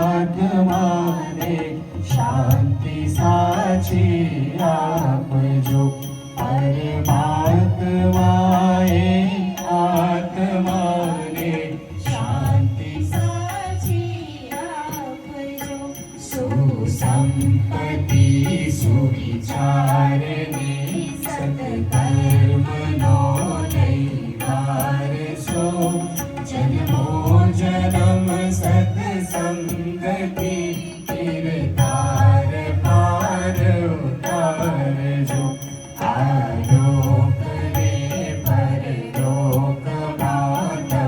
આત્માને શાંતિ સાચી આપજો. પરમાત્માએ આત્માને શાંતિ સાચી આપજો. સુસંપત્તિ સુવિચારને સત્કર્મનો નૈવારસો. જન્મો જન્મ સત્સંગતિ